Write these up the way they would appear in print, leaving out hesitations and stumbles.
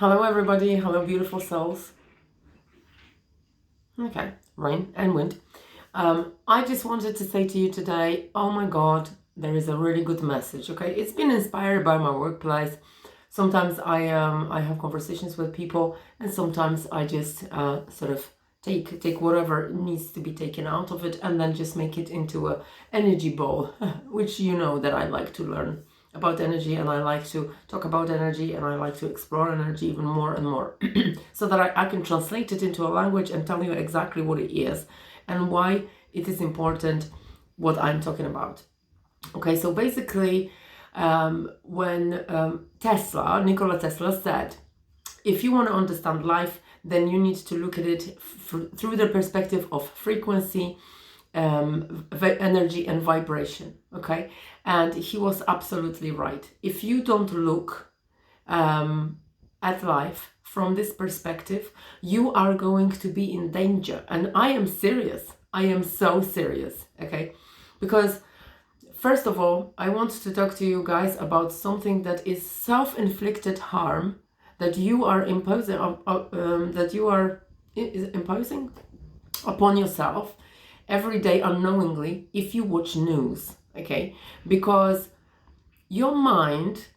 Hello, everybody. Hello, beautiful souls. Okay, rain and wind. I just wanted to say to you today, oh my God, there is a really good message. Okay, it's been inspired by my workplace. Sometimes I have conversations with people, and sometimes I just sort of take whatever needs to be taken out of it, and then just make it into a energy ball, which you know that I like to learn about energy, and I like to talk about energy, and I like to explore energy even more and more so that I can translate it into a language and tell you exactly what it is and why it is important what I'm talking about. Okay, so basically when Nikola Tesla said, if you want to understand life, then you need to look at it through the perspective of frequency, energy and vibration. Okay, and he was absolutely right. If you don't look at life from this perspective, you are going to be in danger. And I am serious. I am so serious. Okay, because first of all, I want to talk to you guys about something that is self-inflicted harm that you are imposing imposing upon yourself every day unknowingly if you watch news. Okay, because your mind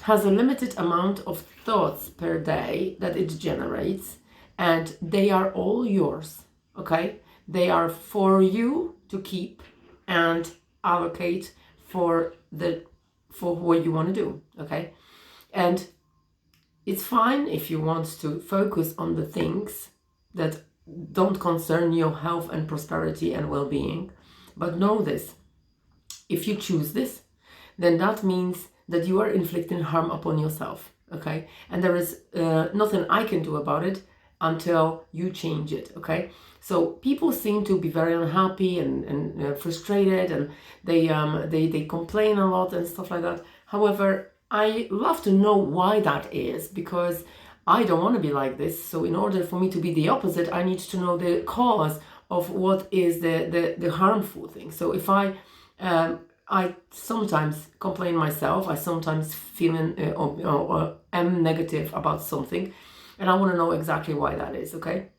has a limited amount of thoughts per day that it generates, and they are all yours. Okay, they are for you to keep and allocate for what you want to do. Okay, and it's fine if you want to focus on the things that don't concern your health and prosperity and well-being, but know this: if you choose this, then that means that you are inflicting harm upon yourself. Okay, and there is nothing I can do about it until you change it. Okay, so people seem to be very unhappy and frustrated, and they complain a lot and stuff like that. However, I love to know why that is, because I don't want to be like this. So in order for me to be the opposite, I need to know the cause of what is the harmful thing. So if I sometimes complain myself, I sometimes feel or am negative about something, and I want to know exactly why that is. Okay,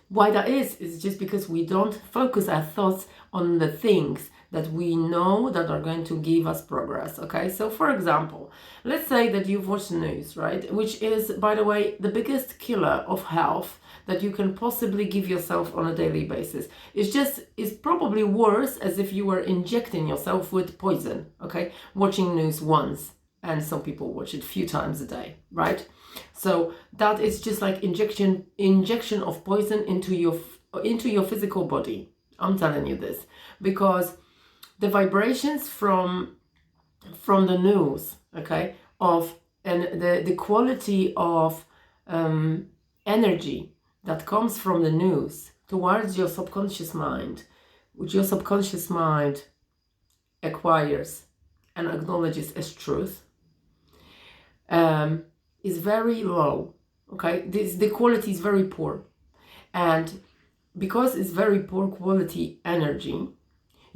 why that is just because we don't focus our thoughts on the things that we know that are going to give us progress. Okay, so for example, let's say that you've watched the news, right, which is, by the way, the biggest killer of health that you can possibly give yourself on a daily basis. It's probably worse as if you were injecting yourself with poison. Okay, watching news once, and some people watch it a few times a day, right? So that is just like injection of poison into your physical body. I'm telling you this because the vibrations from the news, okay, and the quality of energy that comes from the news towards your subconscious mind, which your subconscious mind acquires and acknowledges as truth, is very low. Okay, the quality is very poor, and because it's very poor quality energy,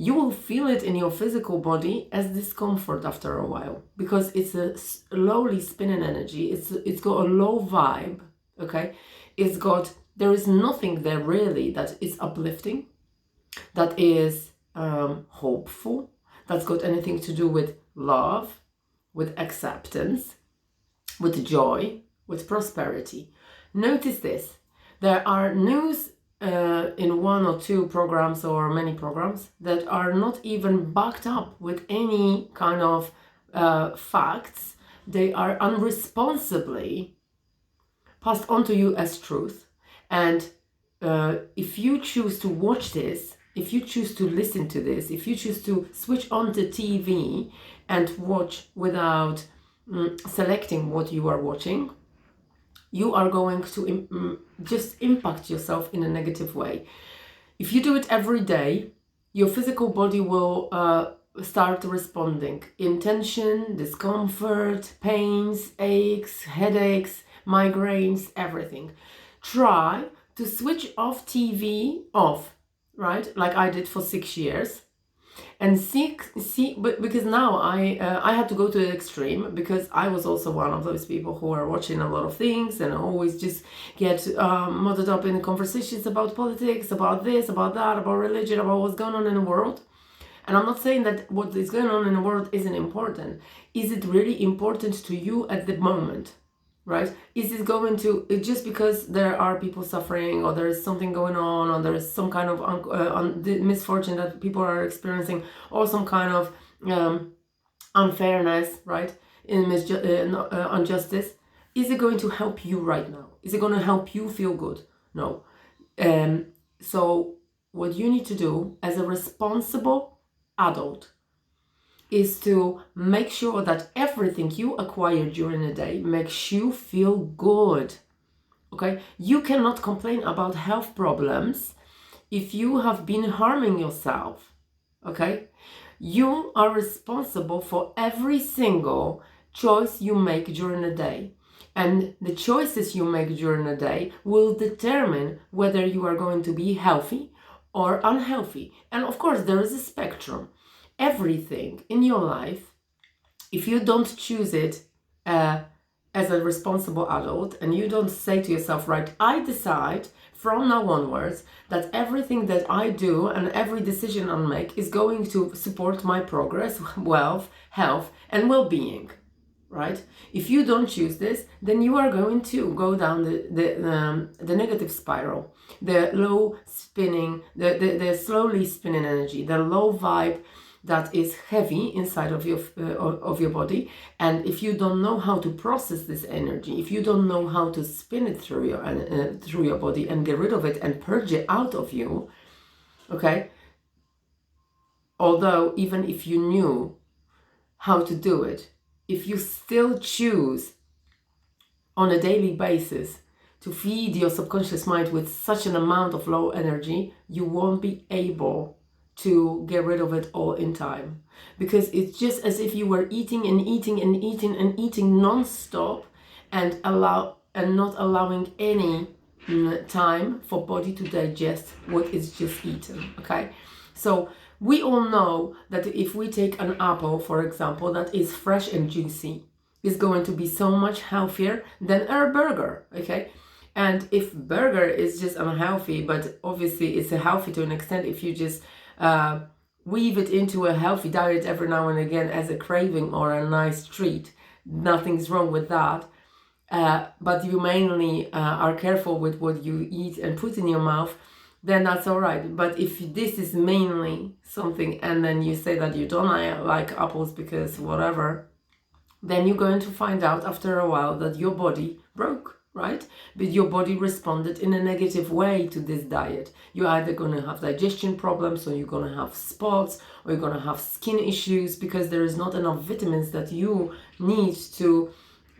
you will feel it in your physical body as discomfort after a while, because it's a slowly spinning energy. It's got a low vibe. Okay, there is nothing there really that is uplifting, that is hopeful, that's got anything to do with love, with acceptance, with joy, with prosperity. Notice this: there are news in one or two programs or many programs that are not even backed up with any kind of facts. They are unresponsibly passed on to you as truth. And if you choose to watch this, if you choose to listen to this, if you choose to switch on the TV and watch without selecting what you are watching, you are going to just impact yourself in a negative way. If you do it every day, your physical body will start responding in tension, discomfort, pains, aches, headaches, migraines, everything. Try to switch off TV off, right? Like I did for 6 years. and see, but because now I had to go to the extreme, because I was also one of those people who are watching a lot of things and always just get muddled up in conversations about politics, about this, about that, about religion, about what's going on in the world. And I'm not saying that what is going on in the world isn't important. Is it really important to you at the moment? Right? Is it going to, just because there are people suffering, or there is something going on, or there is some kind of misfortune that people are experiencing, or some kind of unfairness, right? Injustice, is it going to help you right now? Is it going to help you feel good? No. So what you need to do as a responsible adult is to make sure that everything you acquire during the day makes you feel good. Okay? You cannot complain about health problems if you have been harming yourself. Okay? You are responsible for every single choice you make during the day. And the choices you make during the day will determine whether you are going to be healthy or unhealthy. And of course, there is a spectrum. Everything in your life, if you don't choose it as a responsible adult, and you don't say to yourself, right, I decide from now onwards that everything that I do and every decision I make is going to support my progress, wealth, health, and well-being, right? If you don't choose this, then you are going to go down the negative spiral, the low spinning, the slowly spinning energy, the low vibe that is heavy inside of your body. And if you don't know how to process this energy, if you don't know how to spin it through your body and get rid of it and purge it out of you, okay? Although even if you knew how to do it, if you still choose on a daily basis to feed your subconscious mind with such an amount of low energy, you won't be able to get rid of it all in time, because it's just as if you were eating and eating and eating and eating non-stop, and not allowing any time for body to digest what is just eaten. Okay, so we all know that if we take an apple, for example, that is fresh and juicy, is going to be so much healthier than a burger. Okay, and if burger is just unhealthy, but obviously it's healthy to an extent if you just weave it into a healthy diet every now and again as a craving or a nice treat, nothing's wrong with that. But you mainly are careful with what you eat and put in your mouth, then that's all right. But if this is mainly something, and then you say that you don't like apples because whatever, then you're going to find out after a while that your body broke. Right? But your body responded in a negative way to this diet. You're either going to have digestion problems, or you're going to have spots, or you're going to have skin issues, because there is not enough vitamins that you need to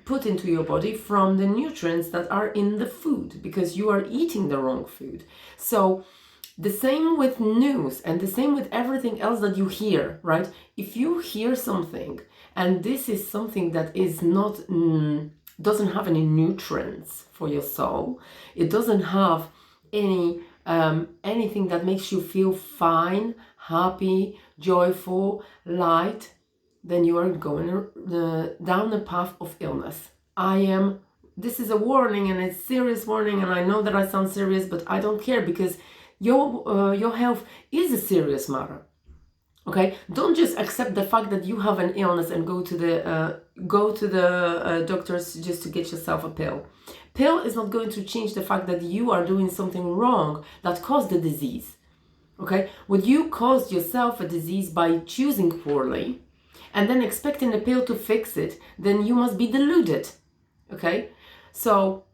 put into your body from the nutrients that are in the food, because you are eating the wrong food. So the same with news, and the same with everything else that you hear, right? If you hear something and this is something that is not doesn't have any nutrients for your soul, it doesn't have any anything that makes you feel fine, happy, joyful, light, then you are going down the path of illness. This is a warning, and it's serious warning, and I know that I sound serious, but I don't care, because your health is a serious matter. Okay, don't just accept the fact that you have an illness and go to the doctors just to get yourself a pill. Pill is not going to change the fact that you are doing something wrong that caused the disease. Okay, when you caused yourself a disease by choosing poorly and then expecting a pill to fix it, then you must be deluded. Okay, so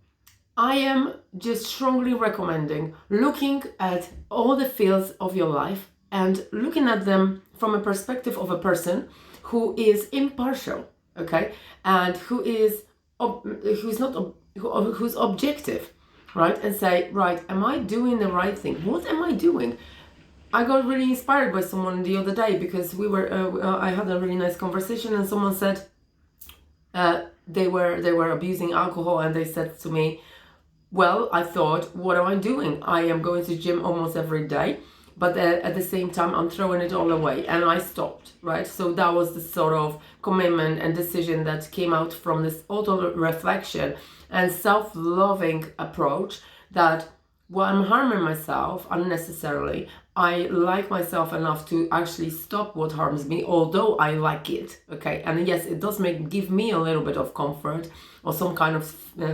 I am just strongly recommending looking at all the fields of your life and looking at them from a perspective of a person who is impartial, okay, and who's objective, right, and say, right, am I doing the right thing? What am I doing? I got really inspired by someone the other day, because I had a really nice conversation, and someone said they were abusing alcohol, and they said to me, well, I thought, what am I doing? I am going to gym almost every day, but at the same time I'm throwing it all away, and I stopped, right? So that was the sort of commitment and decision that came out from this auto reflection and self-loving approach, that while I'm harming myself unnecessarily, I like myself enough to actually stop what harms me, although I like it, okay? And yes, it does give me a little bit of comfort or some kind of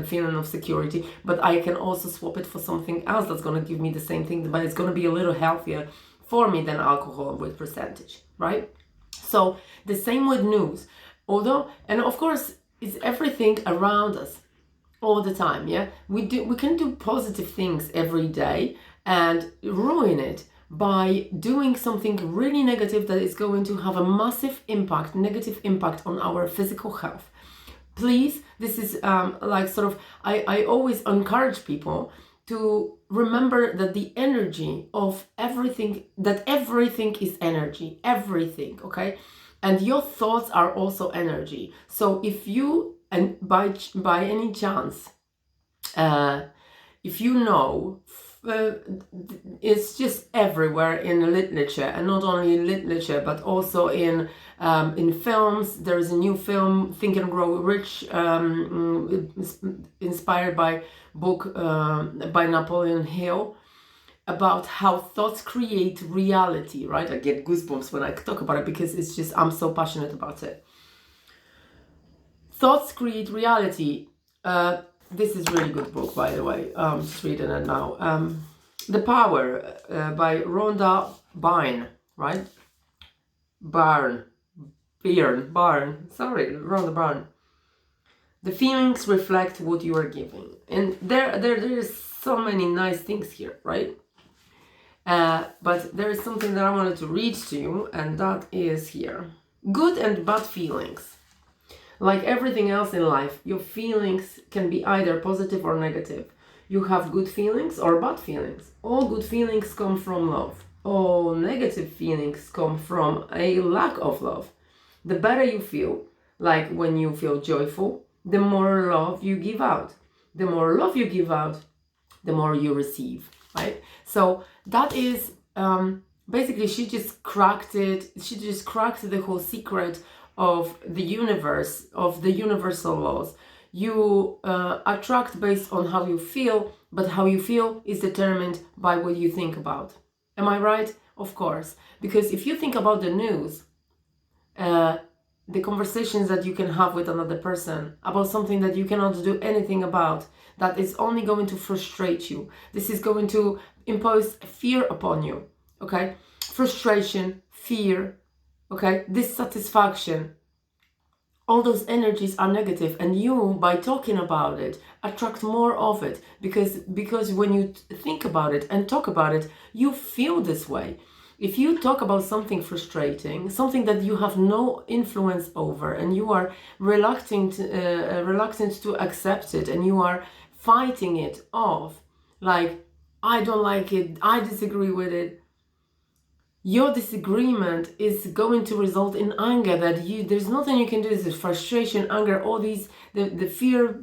feeling of security, but I can also swap it for something else that's going to give me the same thing, but it's going to be a little healthier for me than alcohol with percentage, right? So the same with news, although, and of course, it's everything around us all the time, yeah? We can do positive things every day and ruin it by doing something really negative that is going to have a massive impact, negative impact on our physical health. Please, this is like sort of, I always encourage people to remember that the energy of everything, that everything is energy, everything, okay? And your thoughts are also energy. So if you, and by any chance, if you know, it's just everywhere in literature, and not only in literature, but also in films. There is a new film, Think and Grow Rich, inspired by book by Napoleon Hill, about how thoughts create reality, right? I get goosebumps when I talk about it because it's just, I'm so passionate about it. Thoughts create reality. This is a really good book, by the way. I'm just reading it now. The Power by Rhonda Byrne, right? Byrne. Sorry, Rhonda Byrne. The feelings reflect what you are giving. And there's so many nice things here, right? But there is something that I wanted to read to you, and that is here. Good and bad feelings. Like everything else in life, your feelings can be either positive or negative. You have good feelings or bad feelings. All good feelings come from love. All negative feelings come from a lack of love. The better you feel, like when you feel joyful, the more love you give out. The more love you give out, the more you receive, right? So that is basically, she just cracked it. She just cracked the whole secret of the universe, of the universal laws. You attract based on how you feel, but how you feel is determined by what you think about. Am I right? Of course. Because if you think about the news, the conversations that you can have with another person about something that you cannot do anything about, that is only going to frustrate you. This is going to impose fear upon you, okay? Frustration, fear, okay? Dissatisfaction. All those energies are negative, and you, by talking about it, attract more of it, because when you think about it and talk about it, you feel this way. If you talk about something frustrating, something that you have no influence over, and you are reluctant to accept it, and you are fighting it off, like, I don't like it, I disagree with it, your disagreement is going to result in anger, that there's nothing you can do. This is frustration, anger, all these, the fear,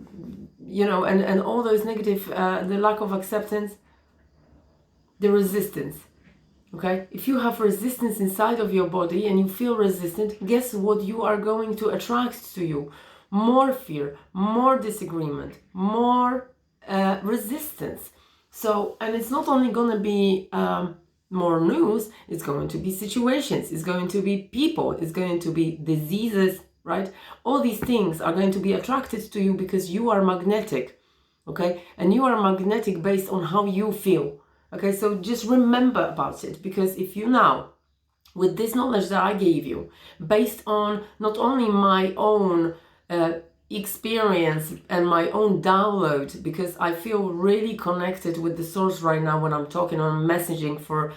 you know, and all those negative, the lack of acceptance, the resistance. Okay, if you have resistance inside of your body and you feel resistant, guess what you are going to attract to you? More fear, more disagreement, more resistance. So, and it's not only going to be more news, it's going to be situations, it's going to be people, it's going to be diseases, right? All these things are going to be attracted to you because you are magnetic, okay? And you are magnetic based on how you feel. Okay, so just remember about it, because if you now, with this knowledge that I gave you, based on not only my own experience and my own download, because I feel really connected with the source right now when I'm talking on messaging for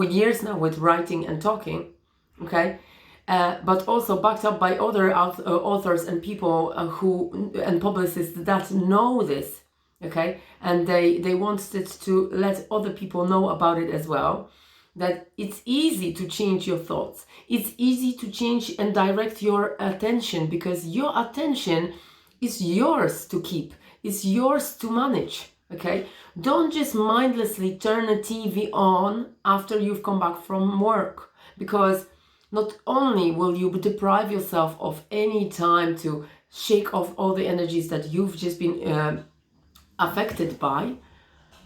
years now with writing and talking, okay? But also backed up by other authors and people and publicists that know this. Okay, and they wanted to let other people know about it as well, that it's easy to change your thoughts. It's easy to change and direct your attention, because your attention is yours to keep. It's yours to manage. Okay, don't just mindlessly turn a TV on after you've come back from work, because not only will you deprive yourself of any time to shake off all the energies that you've just been affected by,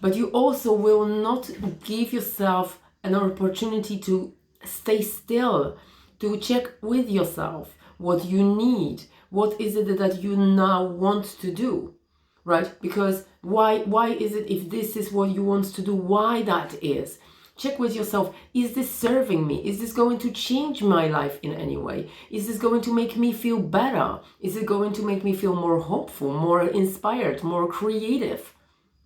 but you also will not give yourself an opportunity to stay still, to check with yourself what you need, what is it that you now want to do, right? Because why is it, if this is what you want to do, why that is? Check with yourself, is this serving me? Is this going to change my life in any way? Is this going to make me feel better? Is it going to make me feel more hopeful, more inspired, more creative,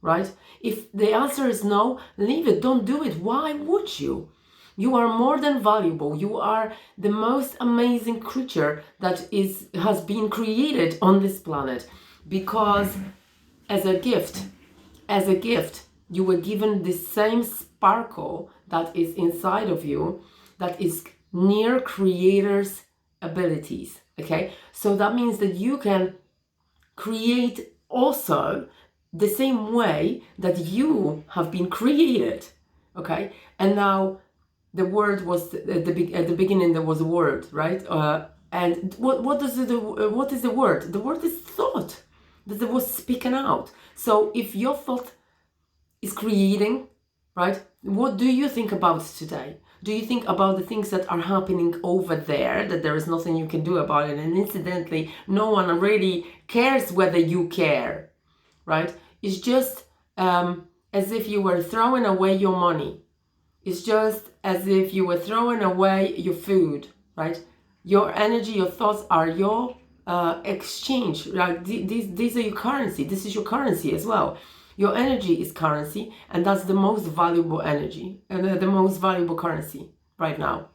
right? If the answer is no, leave it, don't do it. Why would you? You are more than valuable. You are the most amazing creature that has been created on this planet, because as a gift, you were given the same sparkle that is inside of you, that is near creator's abilities. Okay, so that means that you can create also the same way that you have been created. Okay, and now the word was at the beginning. There was a word, right? And what is the word? The word is thought. That it was speaking out. So if your thought is creating, right? What do you think about today? Do you think about the things that are happening over there, that there is nothing you can do about it? And incidentally, no one really cares whether you care, right? It's just as if you were throwing away your money. It's just as if you were throwing away your food, right? Your energy, your thoughts are your exchange, right? These are your currency. This is your currency as well. Your energy is currency, and that's the most valuable energy and the most valuable currency right now.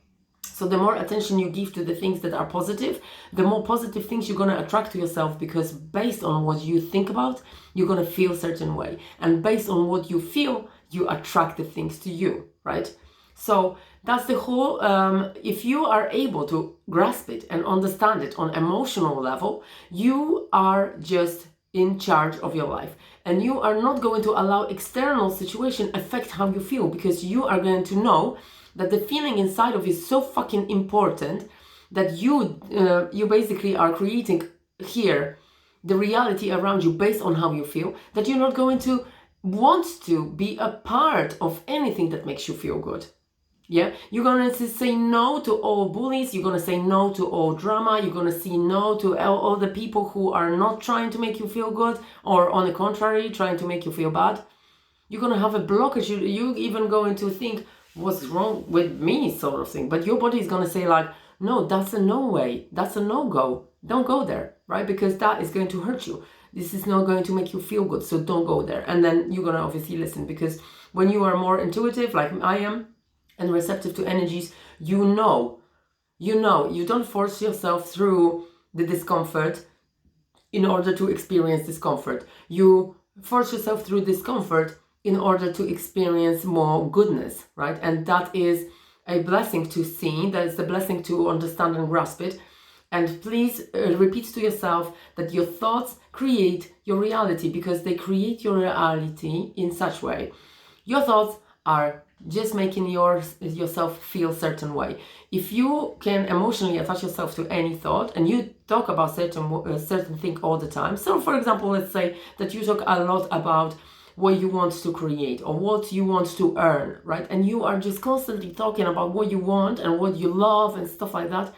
So the more attention you give to the things that are positive, the more positive things you're going to attract to yourself, because based on what you think about, you're going to feel a certain way. And based on what you feel, you attract the things to you, right? So that's the whole, if you are able to grasp it and understand it on emotional level, you are just in charge of your life. And you are not going to allow external situation affect how you feel, because you are going to know that the feeling inside of you is so fucking important that you basically are creating here the reality around you based on how you feel, that you're not going to want to be a part of anything that makes you feel good. Yeah, you're going to say no to all bullies, you're going to say no to all drama, you're going to say no to all the people who are not trying to make you feel good, or on the contrary, trying to make you feel bad. You're going to have a blockage, you even going to think, what's wrong with me, sort of thing. But your body is going to say like, no, that's a no way, that's a no-go, don't go there, right? Because that is going to hurt you. This is not going to make you feel good, so don't go there. And then you're going to obviously listen, because when you are more intuitive, like I am, and receptive to energies, you don't force yourself through the discomfort in order to experience discomfort. You force yourself through discomfort in order to experience more goodness, right? And that is a blessing to see, that is a blessing to understand and grasp it. And please repeat to yourself that your thoughts create your reality, because they create your reality in such way. Your thoughts are just making yourself feel a certain way. If you can emotionally attach yourself to any thought, and you talk about certain thing all the time. So for example, let's say that you talk a lot about what you want to create or what you want to earn, right? And you are just constantly talking about what you want and what you love and stuff like that.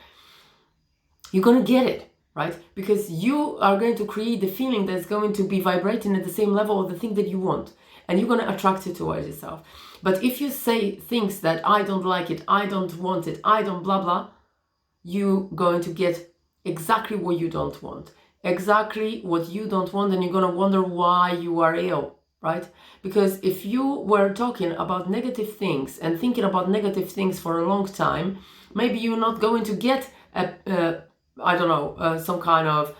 You're going to get it, right? Because you are going to create the feeling that's going to be vibrating at the same level of the thing that you want. And you're going to attract it towards yourself. But if you say things that I don't like it, I don't want it, I don't blah blah, you're going to get exactly what you don't want. Exactly what you don't want, and you're going to wonder why you are ill, right? Because if you were talking about negative things and thinking about negative things for a long time, maybe you're not going to get some kind of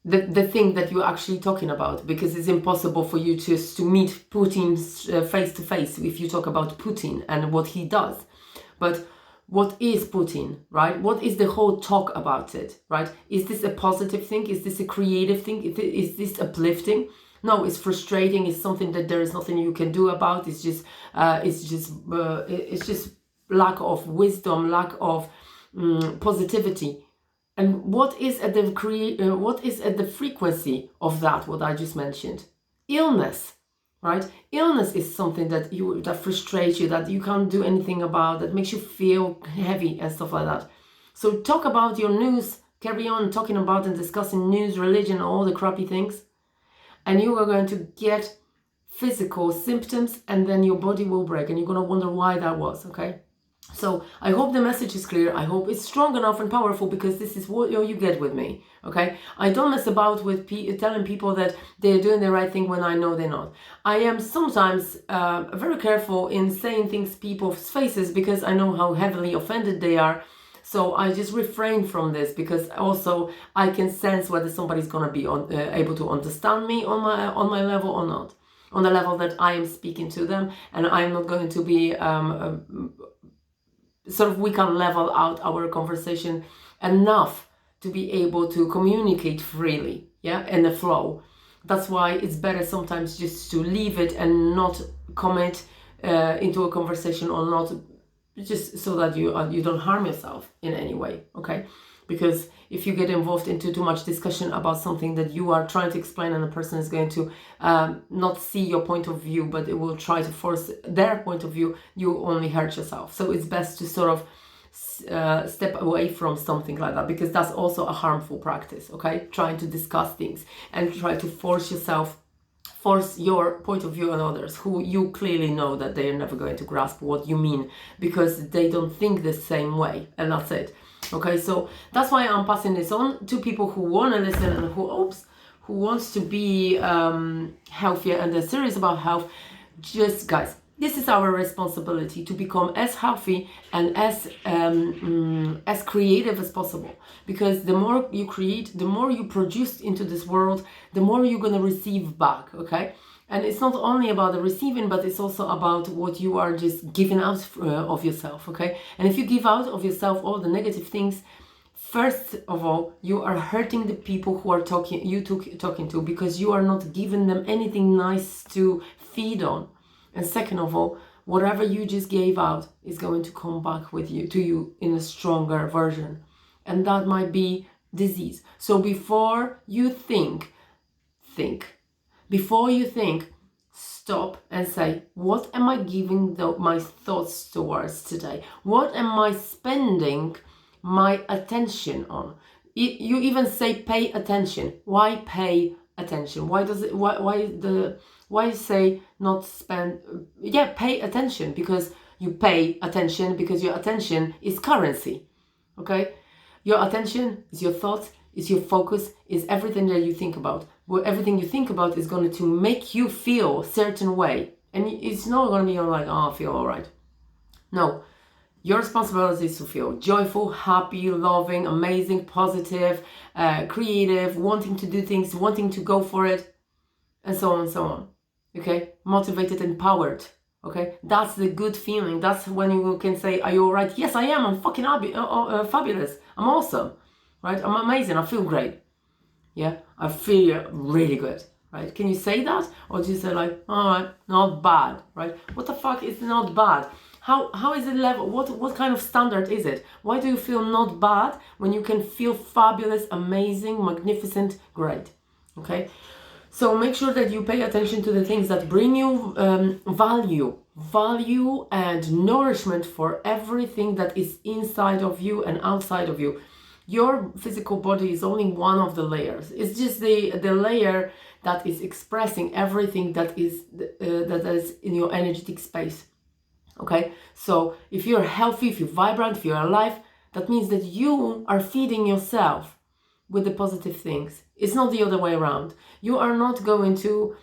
the thing that you're actually talking about, because it's impossible for you to meet Putin face to face if you talk about Putin and what he does. But what is Putin, right? What is the whole talk about it, right? Is this a positive thing? Is this a creative thing? Is this uplifting? No, it's frustrating. It's something that there is nothing you can do about. It's just lack of wisdom, lack of positivity. And what is at the frequency of that? What I just mentioned, illness, right? Illness is something that frustrates you, that you can't do anything about, that makes you feel heavy and stuff like that. So talk about your news. Carry on talking about and discussing news, religion, all the crappy things, and you are going to get physical symptoms, and then your body will break, and you're going to wonder why that was. Okay. So I hope the message is clear. I hope it's strong enough and powerful, because this is what you get with me, okay? I don't mess about with telling people that they're doing the right thing when I know they're not. I am sometimes very careful in saying things people's faces, because I know how heavily offended they are. So I just refrain from this, because also I can sense whether somebody's going to be able to understand me on my level or not, on the level that I am speaking to them, and I'm not going to be sort of, we can level out our conversation enough to be able to communicate freely, yeah, in the flow. That's why it's better sometimes just to leave it and not commit into a conversation, or not, just so that you don't harm yourself in any way, okay? Because if you get involved into too much discussion about something that you are trying to explain, and the person is going to not see your point of view, but it will try to force their point of view, you only hurt yourself. So it's best to sort of step away from something like that, because that's also a harmful practice, okay? Trying to discuss things and try to force your point of view on others, who you clearly know that they are never going to grasp what you mean, because they don't think the same way, and that's it. Okay, so that's why I'm passing this on to people who want to listen, and who wants to be healthier, and they're serious about health. Just, guys, this is our responsibility to become as healthy and as creative as possible, because the more you create, the more you produce into this world, the more you're going to receive back, okay? And it's not only about the receiving, but it's also about what you are just giving out of yourself, okay? And if you give out of yourself all the negative things, first of all, you are hurting the people who are talking to, because you are not giving them anything nice to feed on. And second of all, whatever you just gave out is going to come back to you in a stronger version. And that might be disease. So before you think. Before you think, stop and say, what am I giving my thoughts towards today? What am I spending my attention on? You even say pay attention. Why pay attention? Why say not spend? Yeah, pay attention, because you pay attention, because your attention is currency, okay? Your attention is your thoughts, is your focus, is everything that you think about. Well, everything you think about is going to make you feel a certain way. And it's not going to be like, oh, I feel all right. No, your responsibility is to feel joyful, happy, loving, amazing, positive, creative, wanting to do things, wanting to go for it, and so on and so on. Okay? Motivated, empowered. Okay? That's the good feeling. That's when you can say, are you all right? Yes, I am. I'm fucking fabulous. I'm awesome. Right? I'm amazing. I feel great. Yeah? I feel really good. Right? Can you say that? Or do you say like, all right, not bad. Right? What the fuck is not bad? How is it level? What kind of standard is it? Why do you feel not bad when you can feel fabulous, amazing, magnificent, great? Okay? So make sure that you pay attention to the things that bring you value and nourishment for everything that is inside of you and outside of you. Your physical body is only one of the layers. It's just the layer that is expressing everything that is in your energetic space. Okay? So if you're healthy, if you're vibrant, if you're alive, that means that you are feeding yourself with the positive things. It's not the other way around. You are not going to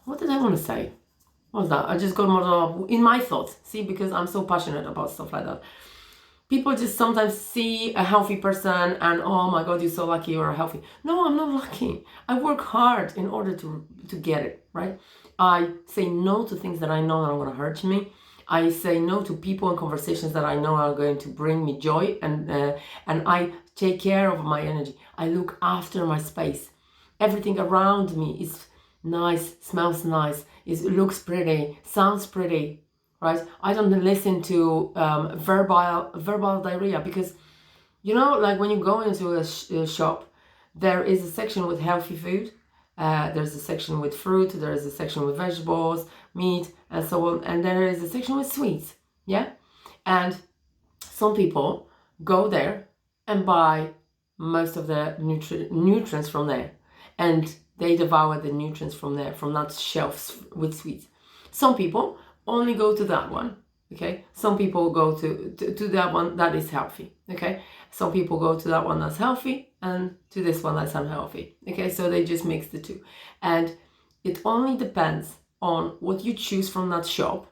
what did I want to say? What's that? I just got more in my thoughts. See, because I'm so passionate about stuff like that. People just sometimes see a healthy person and, oh my God, you're so lucky you're healthy. No, I'm not lucky. I work hard in order to get it, right? I say no to things that I know are going to hurt me. I say no to people and conversations that I know are going to bring me joy, and I take care of my energy. I look after my space. Everything around me is nice, smells nice, it looks pretty, sounds pretty, right? I don't listen to verbal diarrhea, because like when you go into a shop, there is a section with healthy food, there's a section with fruit, there is a section with vegetables, meat, and so on, and there is a section with sweets, yeah? And some people go there and buy most of the nutrients from there, and they devour the nutrients from there, from that shelves with sweets. Some people only go to that one, okay? Some people go to that one that is healthy, okay? Some people go to that one that's healthy and to this one that's unhealthy, okay? So they just mix the two. And it only depends on what you choose from that shop,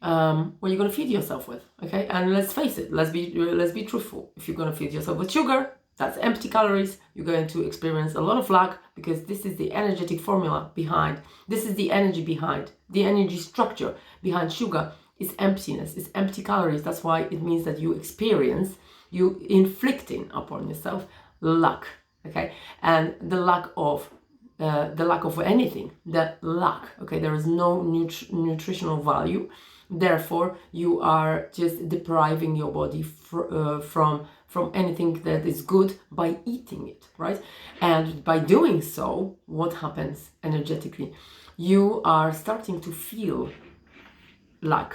what you're going to feed yourself with, okay? And let's face it, let's be truthful. If you're going to feed yourself with sugar, that's empty calories, you're going to experience a lot of lack, because this is the energetic formula behind, this is the energy behind, the energy structure behind sugar is emptiness, it's empty calories. That's why it means that you inflicting upon yourself lack, okay? And the lack of anything, okay? There is no nutritional value. Therefore, you are just depriving your body from anything that is good by eating it, right? And by doing so, what happens energetically? You are starting to feel lack,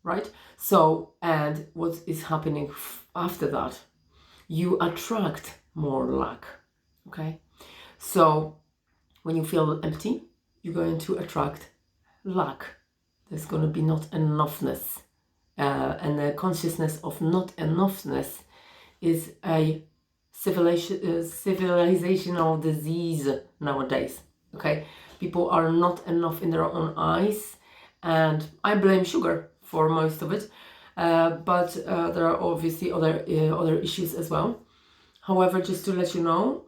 right? So, and what is happening after that? You attract more lack, okay? So, when you feel empty, you're going to attract lack. There's going to be not enoughness, and the consciousness of not enoughness is a civilizational disease nowadays, okay? People are not enough in their own eyes, and I blame sugar for most of it, but there are obviously other issues as well. However, just to let you know,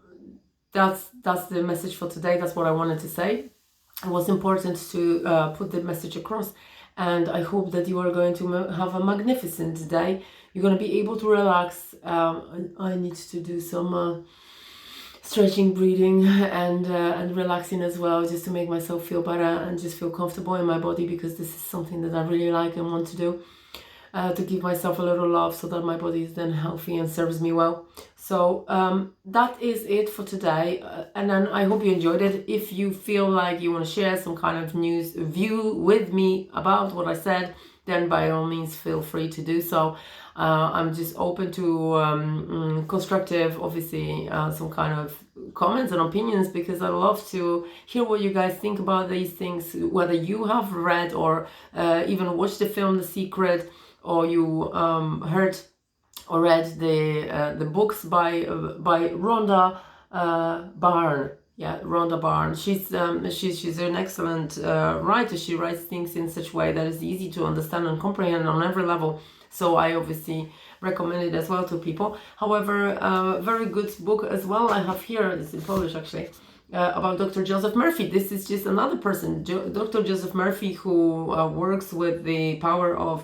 that's the message for today. That's what I wanted to say. It was important to put the message across, and I hope that you are going to have a magnificent day. You're going to be able to relax. I need to do some stretching, breathing, and relaxing as well, just to make myself feel better and just feel comfortable in my body, because this is something that I really like and want to do. To give myself a little love, so that my body is then healthy and serves me well. So that is it for today, and then I hope you enjoyed it. If you feel like you want to share some kind of view with me about what I said, then by all means feel free to do so. I'm just open to constructive, obviously, some kind of comments and opinions, because I love to hear what you guys think about these things, whether you have read or even watched the film The Secret, or you heard or read the books by Rhonda Byrne. Yeah, Rhonda Byrne. She's an excellent writer. She writes things in such a way that is easy to understand and comprehend on every level. So I obviously recommend it as well to people. However, very good book as well I have here. It's in Polish actually. About Dr. Joseph Murphy. This is just another person, Dr. Joseph Murphy, who works with the power of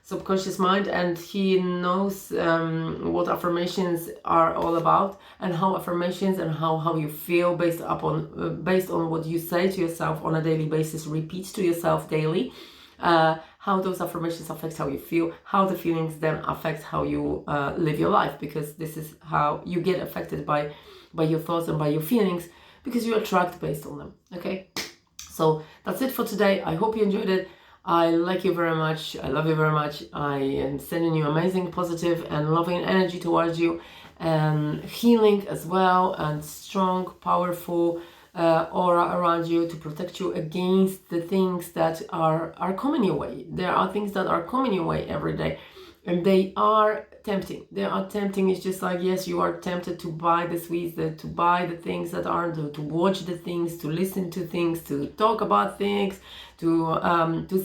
subconscious mind, and he knows what affirmations are all about, and how affirmations and how you feel based on what you say to yourself on a daily basis, repeat to yourself daily, how those affirmations affect how you feel, how the feelings then affect how you live your life, because this is how you get affected by your thoughts and by your feelings, because you attract based on them. Okay, so that's it for today. I hope you enjoyed it. I like you very much. I love you very much. I am sending you amazing, positive, and loving energy towards you, and healing as well, and strong, powerful aura around you to protect you against the things that are coming your way. There are things that are coming your way every day, and they are tempting. They are tempting. It's just like, yes, you are tempted to buy the sweets, to buy the things that aren't, to watch the things, to listen to things, to talk about things, to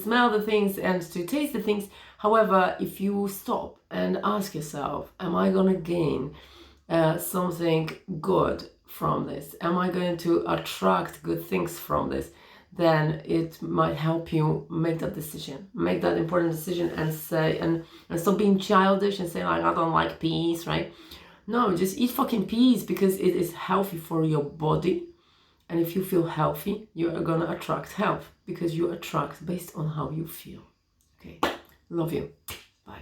smell the things, and to taste the things. However, if you stop and ask yourself, am I going to gain something good from this? Am I going to attract good things from this? Then it might help you make that decision, make that important decision, and say, and stop being childish and say, like, I don't like peace, right? No, just eat fucking peas because it is healthy for your body. And if you feel healthy, you are gonna attract health because you attract based on how you feel. Okay, love you. Bye.